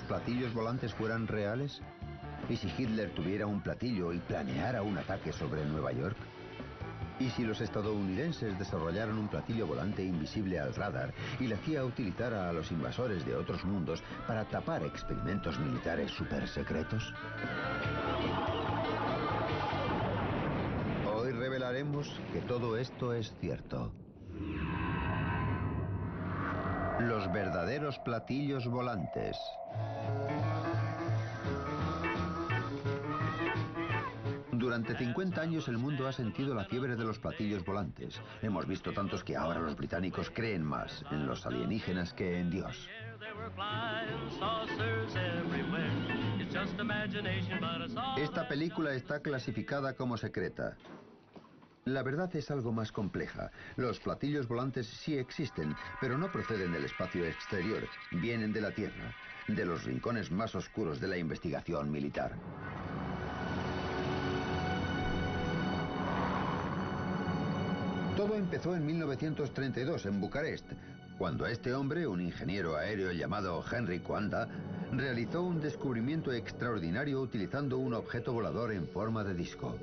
platillos volantes fueran reales? ¿Y si Hitler tuviera un platillo y planeara un ataque sobre Nueva York? ¿Y si los estadounidenses desarrollaran un platillo volante invisible al radar y la CIA utilizara a los invasores de otros mundos para tapar experimentos militares supersecretos? Hoy revelaremos que todo esto es cierto. Los verdaderos platillos volantes. Durante 50 años el mundo ha sentido la fiebre de los platillos volantes. Hemos visto tantos que ahora los británicos creen más en los alienígenas que en Dios. Esta película está clasificada como secreta. La verdad es algo más compleja. Los platillos volantes sí existen, pero no proceden del espacio exterior. Vienen de la Tierra, de los rincones más oscuros de la investigación militar. Todo empezó en 1932 en Bucarest, cuando este hombre, un ingeniero aéreo llamado Henry Coanda, realizó un descubrimiento extraordinario utilizando un objeto volador en forma de disco.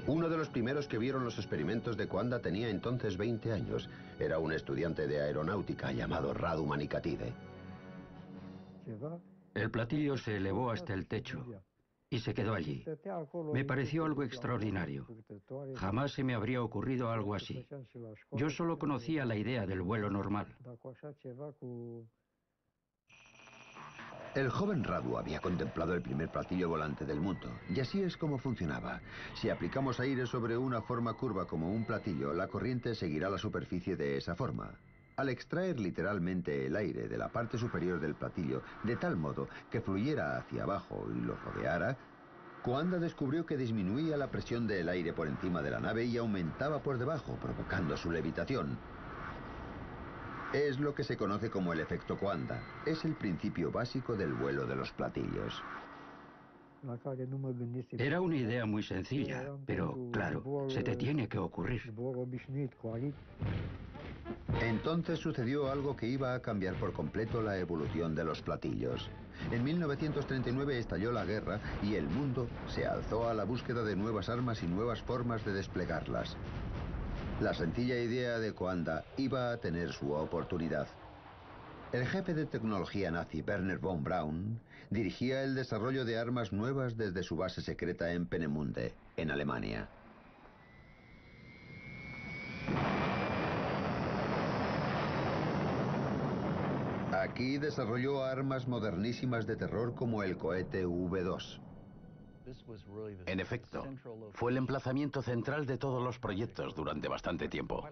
Uno de los primeros que vieron los experimentos de Coanda tenía entonces 20 años. Era un estudiante de aeronáutica llamado Radu Manikatide. El platillo se elevó hasta el techo y se quedó allí. Me pareció algo extraordinario. Jamás se me habría ocurrido algo así. Yo solo conocía la idea del vuelo normal. El joven Radu había contemplado el primer platillo volante del mundo, y así es como funcionaba. Si aplicamos aire sobre una forma curva como un platillo, la corriente seguirá la superficie de esa forma. Al extraer literalmente el aire de la parte superior del platillo, de tal modo que fluyera hacia abajo y lo rodeara, Coanda descubrió que disminuía la presión del aire por encima de la nave y aumentaba por debajo, provocando su levitación. Es lo que se conoce como el efecto Coanda. Es el principio básico del vuelo de los platillos. Era una idea muy sencilla, pero claro, se te tiene que ocurrir. Entonces sucedió algo que iba a cambiar por completo la evolución de los platillos. En 1939 estalló la guerra y el mundo se alzó a la búsqueda de nuevas armas y nuevas formas de desplegarlas. La sencilla idea de Coanda iba a tener su oportunidad. El jefe de tecnología nazi, Werner von Braun, dirigía el desarrollo de armas nuevas desde su base secreta en Peenemünde, en Alemania. Aquí desarrolló armas modernísimas de terror como el cohete V2. En efecto, fue el emplazamiento central de todos los proyectos durante bastante tiempo.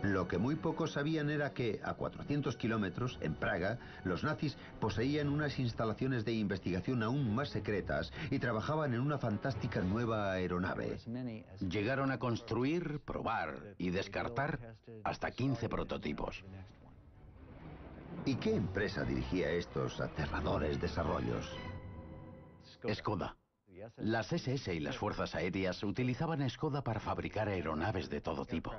Lo que muy pocos sabían era que, a 400 kilómetros, en Praga, los nazis poseían unas instalaciones de investigación aún más secretas y trabajaban en una fantástica nueva aeronave. Llegaron a construir, probar y descartar hasta 15 prototipos. ¿Y qué empresa dirigía estos aterradores desarrollos? Skoda. Las SS y las fuerzas aéreas utilizaban Skoda para fabricar aeronaves de todo tipo.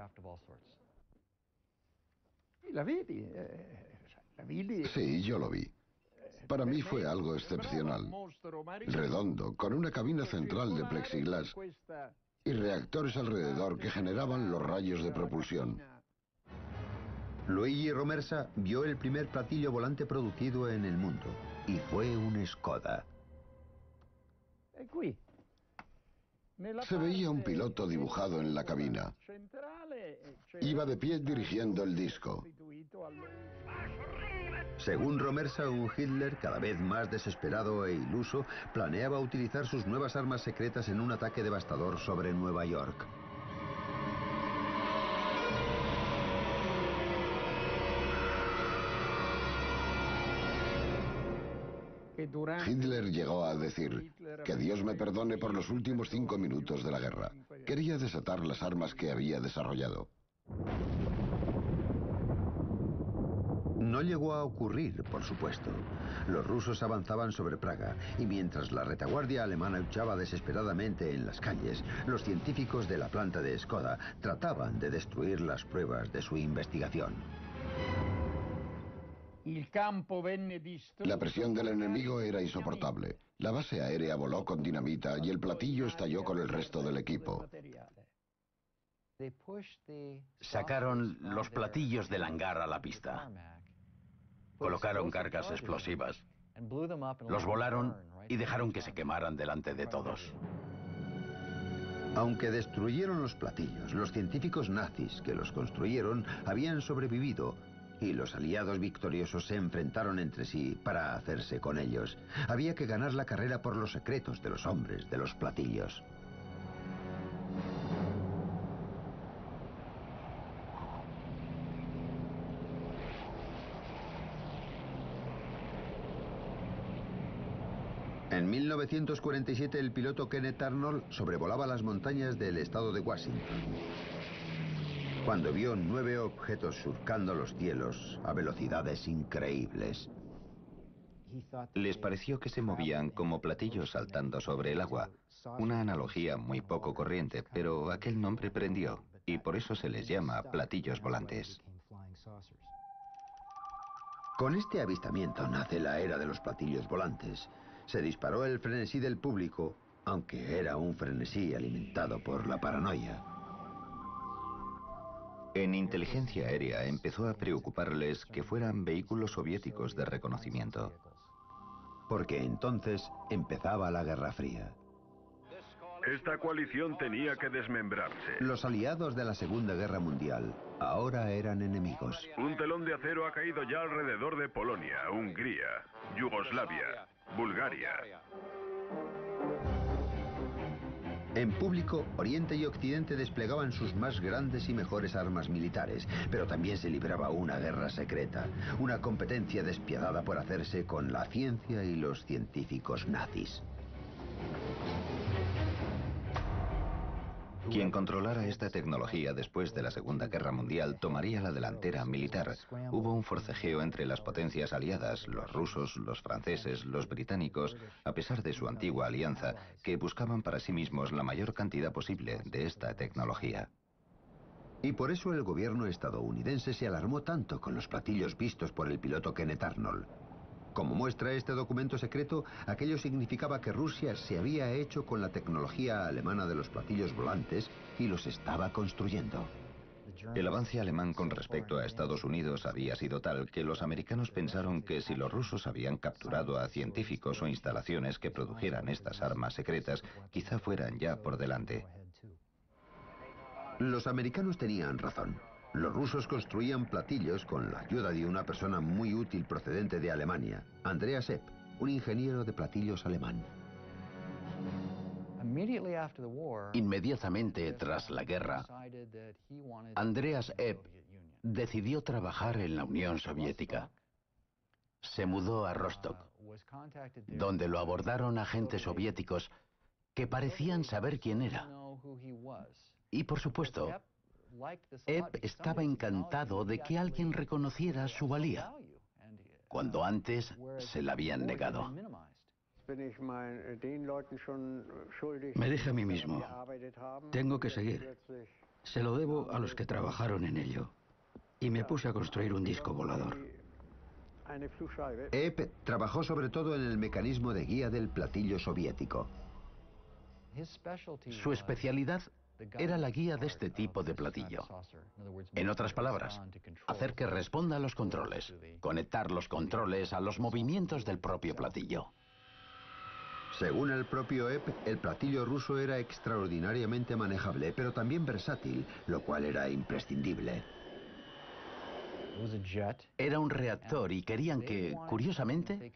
Sí, yo lo vi. Para mí fue algo excepcional. Redondo, con una cabina central de plexiglas y reactores alrededor que generaban los rayos de propulsión. Luigi Romersa vio el primer platillo volante producido en el mundo, y fue un Skoda. Se veía un piloto dibujado en la cabina. Iba de pie dirigiendo el disco. Según Romersa, un Hitler cada vez más desesperado e iluso planeaba utilizar sus nuevas armas secretas en un ataque devastador sobre Nueva York. Hitler llegó a decir: que Dios me perdone por los últimos 5 minutos de la guerra. Quería desatar las armas que había desarrollado. No llegó a ocurrir, por supuesto. Los rusos avanzaban sobre Praga y mientras la retaguardia alemana luchaba desesperadamente en las calles, los científicos de la planta de Skoda trataban de destruir las pruebas de su investigación. La presión del enemigo era insoportable. La base aérea voló con dinamita y el platillo estalló con el resto del equipo. Sacaron los platillos del hangar a la pista. Colocaron cargas explosivas. Los volaron y dejaron que se quemaran delante de todos. Aunque destruyeron los platillos, los científicos nazis que los construyeron habían sobrevivido y los aliados victoriosos se enfrentaron entre sí para hacerse con ellos. Había que ganar la carrera por los secretos de los hombres de los platillos. En 1947 el piloto Kenneth Arnold sobrevolaba las montañas del estado de Washington, cuando vio 9 objetos surcando los cielos a velocidades increíbles. Les pareció que se movían como platillos saltando sobre el agua, una analogía muy poco corriente, pero aquel nombre prendió y por eso se les llama platillos volantes. Con este avistamiento nace la era de los platillos volantes. Se disparó el frenesí del público, aunque era un frenesí alimentado por la paranoia. En inteligencia aérea empezó a preocuparles que fueran vehículos soviéticos de reconocimiento. Porque entonces empezaba la Guerra Fría. Esta coalición tenía que desmembrarse. Los aliados de la Segunda Guerra Mundial ahora eran enemigos. Un telón de acero ha caído ya alrededor de Polonia, Hungría, Yugoslavia, Bulgaria. En público, Oriente y Occidente desplegaban sus más grandes y mejores armas militares, pero también se libraba una guerra secreta, una competencia despiadada por hacerse con la ciencia y los científicos nazis. Quien controlara esta tecnología después de la Segunda Guerra Mundial tomaría la delantera militar. Hubo un forcejeo entre las potencias aliadas, los rusos, los franceses, los británicos, a pesar de su antigua alianza, que buscaban para sí mismos la mayor cantidad posible de esta tecnología. Y por eso el gobierno estadounidense se alarmó tanto con los platillos vistos por el piloto Kenneth Arnold. Como muestra este documento secreto, aquello significaba que Rusia se había hecho con la tecnología alemana de los platillos volantes y los estaba construyendo. El avance alemán con respecto a Estados Unidos había sido tal que los americanos pensaron que si los rusos habían capturado a científicos o instalaciones que produjeran estas armas secretas, quizá fueran ya por delante. Los americanos tenían razón. Los rusos construían platillos con la ayuda de una persona muy útil procedente de Alemania, Andreas Epp, un ingeniero de platillos alemán. Inmediatamente tras la guerra, Andreas Epp decidió trabajar en la Unión Soviética. Se mudó a Rostock, donde lo abordaron agentes soviéticos que parecían saber quién era. Y por supuesto, Epp estaba encantado de que alguien reconociera su valía, cuando antes se la habían negado. Me dije a mí mismo, tengo que seguir. Se lo debo a los que trabajaron en ello. Y me puse a construir un disco volador. Epp trabajó sobre todo en el mecanismo de guía del platillo soviético. Su especialidad era la guía de este tipo de platillo. En otras palabras, hacer que responda a los controles, conectar los controles a los movimientos del propio platillo. Según el propio Epp, el platillo ruso era extraordinariamente manejable, pero también versátil, lo cual era imprescindible. Era un reactor y querían que, curiosamente,